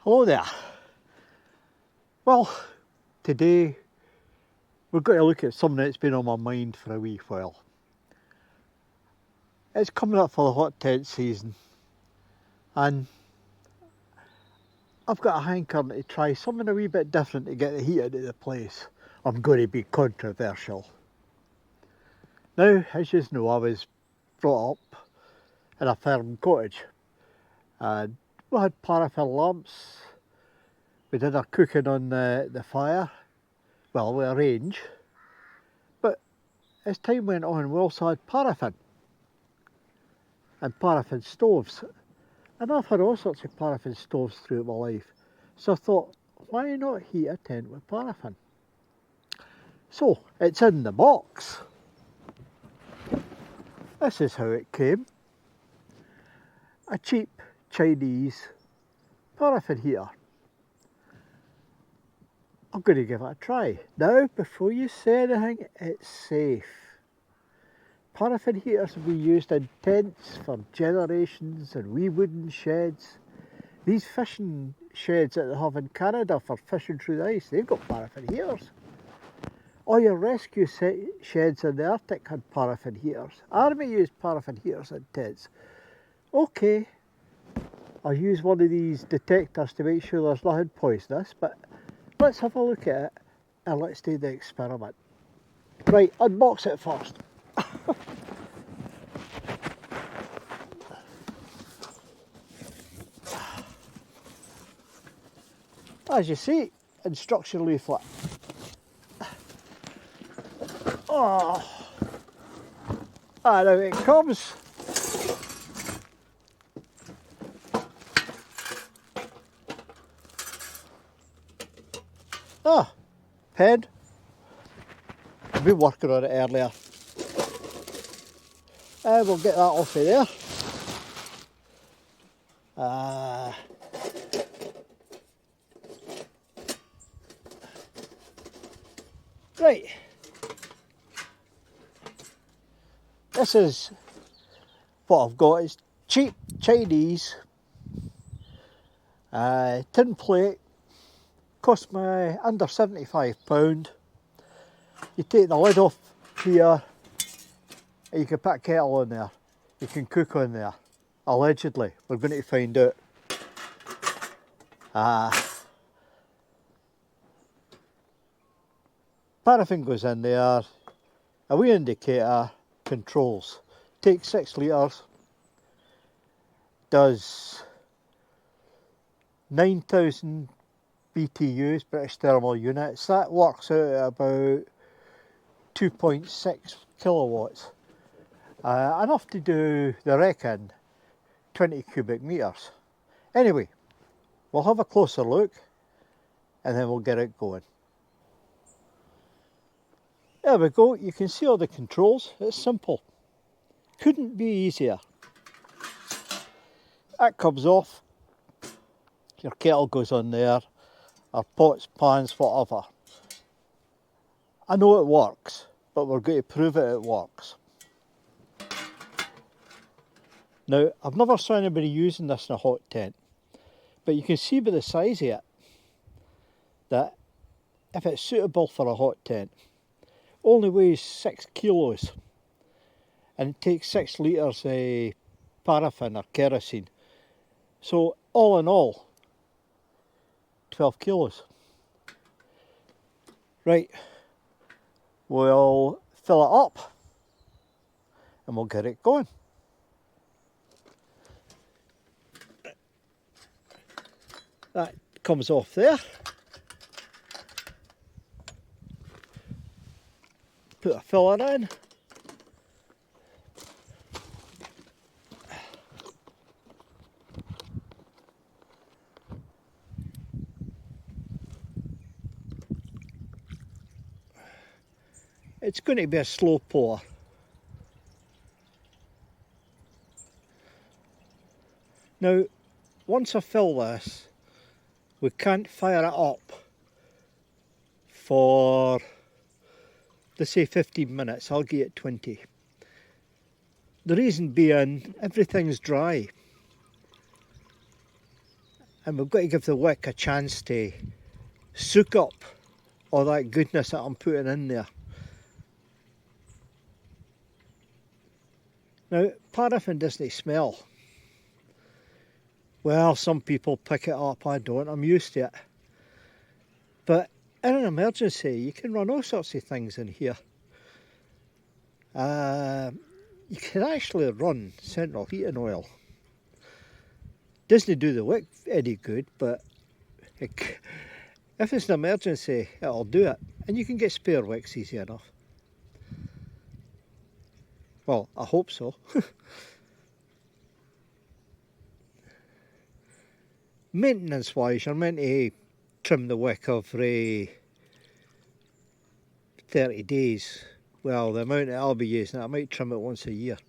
Hello there. Well, today we're going to look at something that's been on my mind for a wee while. It's coming up for the hot tent season and I've got a hankering to try something a wee bit different to get the heat out of the place. I'm going to be controversial. Now, as you know, I was brought up in a farm cottage and we had paraffin lamps. We did our cooking on the fire, well, with a range. But as time went on, we also had paraffin and paraffin stoves. And I've had all sorts of paraffin stoves throughout my life. So I thought, why not heat a tent with paraffin? So it's in the box. This is how it came. A cheap Chinese paraffin heater. I'm going to give it a try. Now, before you say anything, it's safe. Paraffin heaters have been used in tents for generations and wee wooden sheds. These fishing sheds that they have in Canada for fishing through the ice, they've got paraffin heaters. All your rescue sheds in the Arctic had paraffin heaters. Army used paraffin heaters in tents. Okay, I'll use one of these detectors to make sure there's nothing poisonous, but let's have a look at it and let's do the experiment. Right, unbox it first. As you see, instruction leaflet. Oh, and out it comes. Ah, pen. I've been working on it earlier. We'll get that off of there. Right. This is what I've got. It's cheap Chinese tin plate. Cost me under £75. You take the lid off here and you can put a kettle on there. You can cook on there. Allegedly. We're going to find out. Paraffin goes in there. A wee indicator controls. Takes 6 litres. Does 9,000 BTUs, British thermal units. That works out at about 2.6 kilowatts. Enough to do, they reckon, 20 cubic metres. Anyway, we'll have a closer look and then we'll get it going. There we go, you can see all the controls. It's simple. Couldn't be easier. That comes off. Your kettle goes on there. Or pots, pans, whatever. I know it works, but we're going to prove it works. Now, I've never saw anybody using this in a hot tent, but you can see by the size of it that if it's suitable for a hot tent, only weighs 6 kilos and it takes 6 litres of paraffin or kerosene. So all in all, 12 kilos. Right, we'll fill it up and we'll get it going. That comes off there. Put a filler in. It's going to be a slow pour. Now, once I fill this, we can't fire it up for, let's say 15 minutes, I'll give it 20. The reason being, everything's dry. and we've got to give the wick a chance to soak up all that goodness that I'm putting in there. Now, paraffin doesn't smell. Well, some people pick it up, I don't, I'm used to it. But in an emergency, you can run all sorts of things in here. You can actually run central heating oil. Doesn't do the wick any good, but if it's an emergency, it'll do it. And you can get spare wicks easy enough. Well, I hope so. Maintenance wise, you're meant to trim the wick every 30 days. Well, the amount that I'll be using, I might trim it once a year.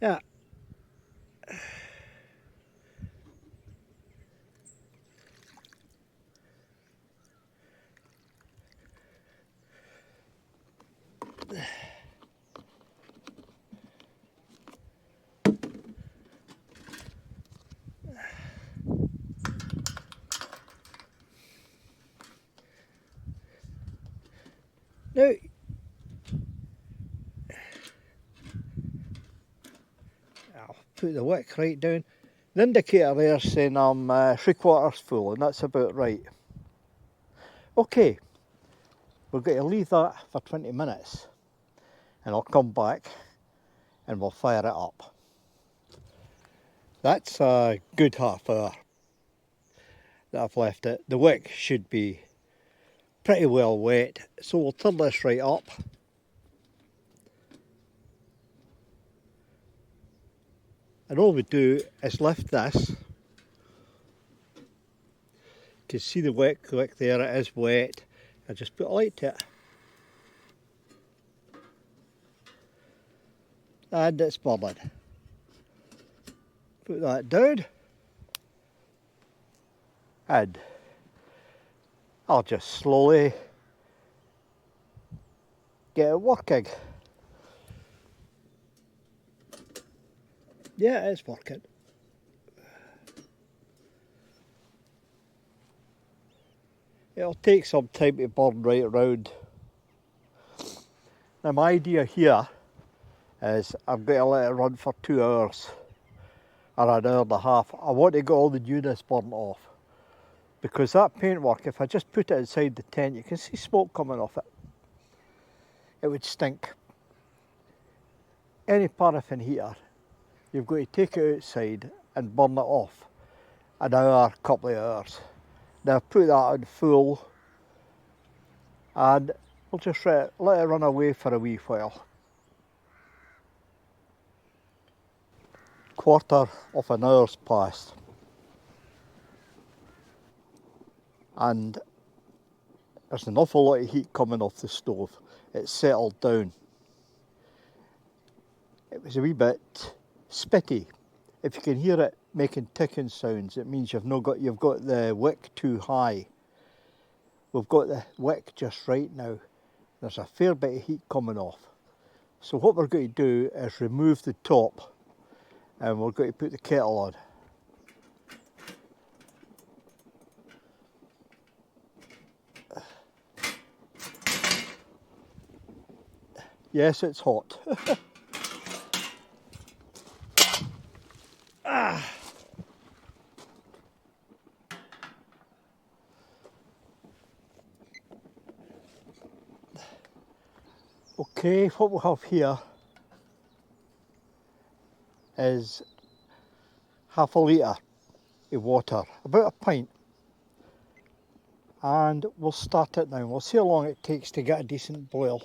Yeah. Now, I'll put the wick right down. The indicator there saying I'm 3/4 full, and that's about right. Okay, we're going to leave that for 20 minutes, and I'll come back and we'll fire it up. That's a good half hour that I've left it. The wick should be pretty well wet, so we'll turn this right up. And all we do is lift this. You can see the wick there, it is wet. I just put a light to it. And it's burning. Put that down. And I'll just slowly get it working. Yeah, it's working. It'll take some time to burn right around. Now my idea here is I'm going to let it run for 2 hours or an hour and a half. I want to get all the newness burnt off, because that paintwork, if I just put it inside the tent, you can see smoke coming off it. It would stink. Any paraffin heater, you've got to take it outside and burn it off an hour, couple of hours. Now put that on full and we'll just let it run away for a wee while. 1/4 of an hour's passed and there's an awful lot of heat coming off the stove. It's settled down. It was a wee bit spitty. If you can hear it making ticking sounds, it means you've got the wick too high. We've got the wick just right now. There's a fair bit of heat coming off. So what we're going to do is remove the top and we're going to put the kettle on. Yes, it's hot. Okay, what we have here is half a litre of water, about a pint. And we'll start it now. We'll see how long it takes to get a decent boil.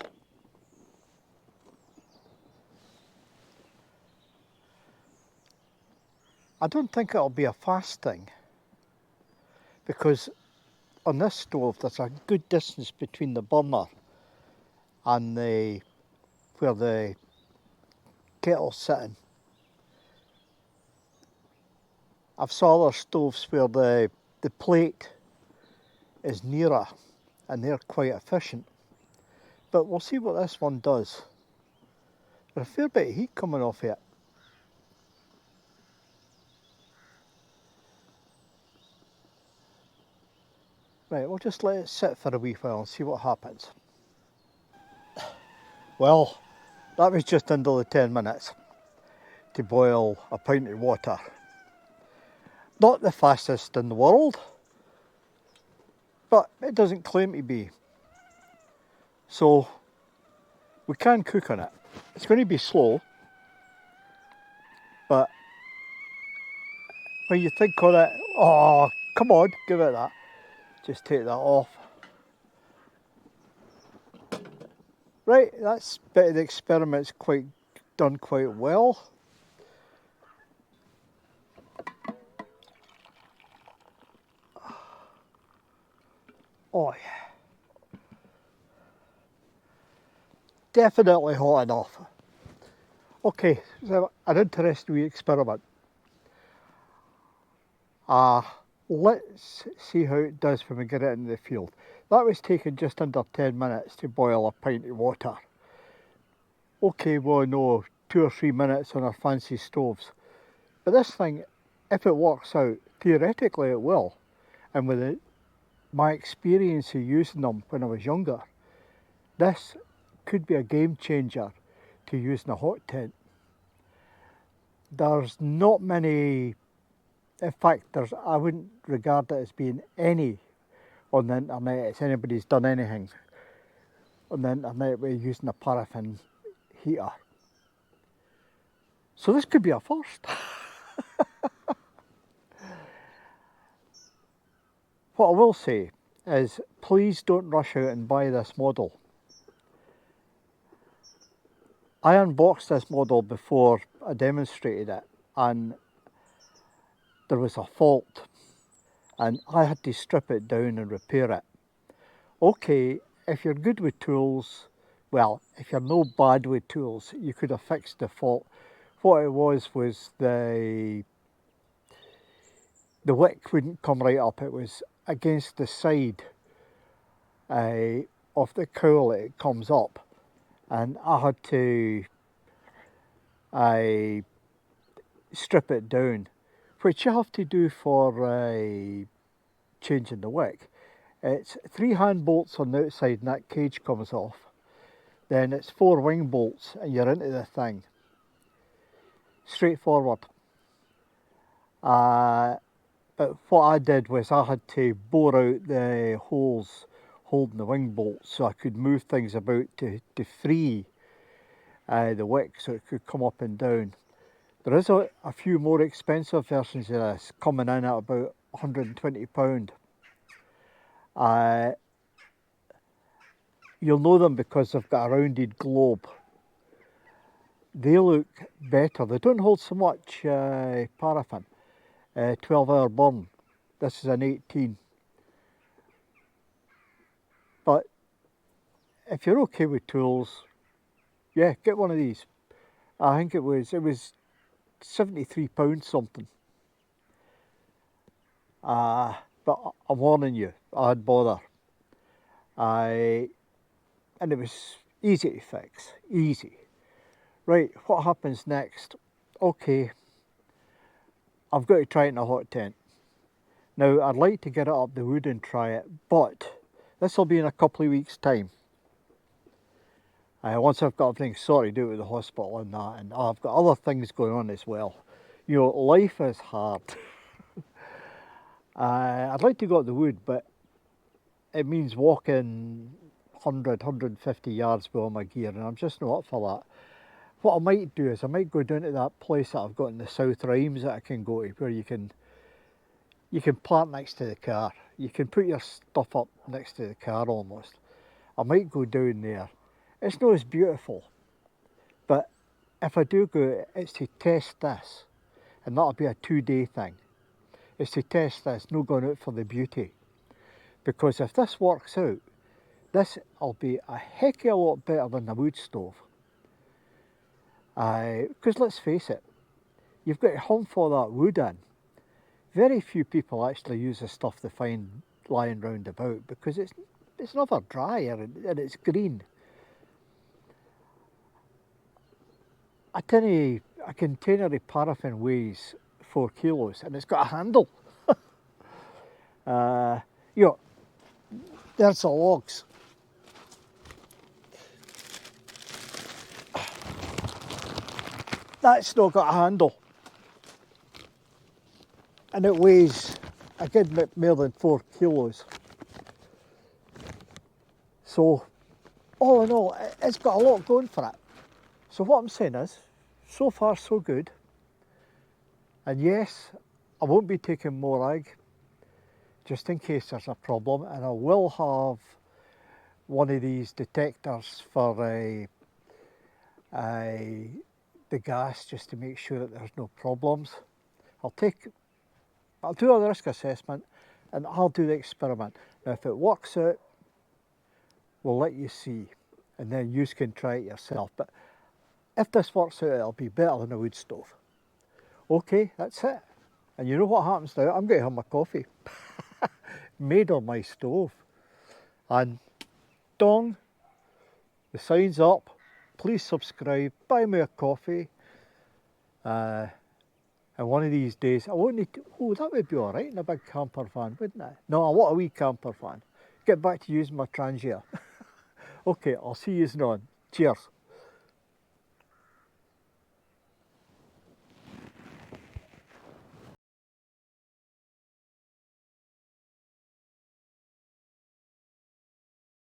I don't think it'll be a fast thing, because on this stove there's a good distance between the burner and where the kettle's sitting. I've saw other stoves where the plate is nearer and they're quite efficient. But we'll see what this one does. There's a fair bit of heat coming off it. Right, we'll just let it sit for a wee while and see what happens. Well, that was just under the 10 minutes to boil a pint of water. Not the fastest in the world, but it doesn't claim to be. So we can cook on it. It's going to be slow, but when you think on it, oh, come on, give it that. Just take that off. Right, that's bit of the experiment's done quite well. Oh yeah. Definitely hot enough. Okay, so an interesting wee experiment. Let's see how it does when we get it in the field. That was taking just under 10 minutes to boil a pint of water. Okay, well no, 2 or 3 minutes on our fancy stoves. But this thing, if it works out, theoretically it will. And with my experience of using them when I was younger, this could be a game changer to use in a hot tent. There's not many, in fact, I wouldn't regard it as being any on the internet, if anybody's done anything on the internet with using a paraffin heater. So this could be a first. What I will say is, please don't rush out and buy this model. I unboxed this model before I demonstrated it, and there was a fault, and I had to strip it down and repair it. Okay, if you're good with tools, well, if you're no bad with tools, you could have fixed the fault. What it was the wick wouldn't come right up. It was against the side of the cowl it comes up, and I had to strip it down, which you have to do for changing the wick. It's 3 hand bolts on the outside and that cage comes off. Then it's 4 wing bolts and you're into the thing. Straightforward. But what I did was I had to bore out the holes holding the wing bolts so I could move things about to free the wick so it could come up and down. There is a few more expensive versions of this coming in at about £120. You'll know them because they've got a rounded globe. They look better. They don't hold so much paraffin. 12-hour burn. This is an 18. But if you're okay with tools, yeah, get one of these. I think it was £73 something. But I'm warning you, I'd bother. And it was easy to fix, easy. Right, what happens next? Okay, I've got to try it in a hot tent. Now, I'd like to get it up the wood and try it, but this will be in a couple of weeks' time. Once I've got everything sorted out with the hospital and that, and I've got other things going on as well. You know, life is hard. I'd like to go up the wood, but it means walking 100, 150 yards with all my gear, and I'm just not up for that. What I might do is I might go down to that place that I've got in the South Rhymes that I can go to, where you can park next to the car. You can put your stuff up next to the car almost. I might go down there. It's not as beautiful, but if I do go, it's to test this, and that'll be a 2-day thing. It's to test this, no going out for the beauty. Because if this works out, this will be a heck of a lot better than the wood stove. Because let's face it, you've got to hunt for that wood in. Very few people actually use the stuff they find lying round about because it's never dry and it's green. I tell you, a container of paraffin weighs 4 kilos and it's got a handle. You know, There's the logs. That's not got a handle. And it weighs a good bit more than 4 kilos. So, all in all, it's got a lot going for it. So what I'm saying is, so far so good. And yes, I won't be taking more egg, just in case there's a problem. And I will have one of these detectors for the gas, just to make sure that there's no problems. I'll do a risk assessment and I'll do the experiment. Now if it works out, we'll let you see, and then you can try it yourself. But if this works out, it'll be better than a wood stove. Okay, that's it. And you know what happens now? I'm going to have my coffee made on my stove. And dong, the sign's up. Please subscribe, buy me a coffee. And one of these days, I won't need to, oh, that would be all right in a big camper van, wouldn't it? No, I want a wee camper van. Get back to using my Trangia. Okay, I'll see you on. Cheers.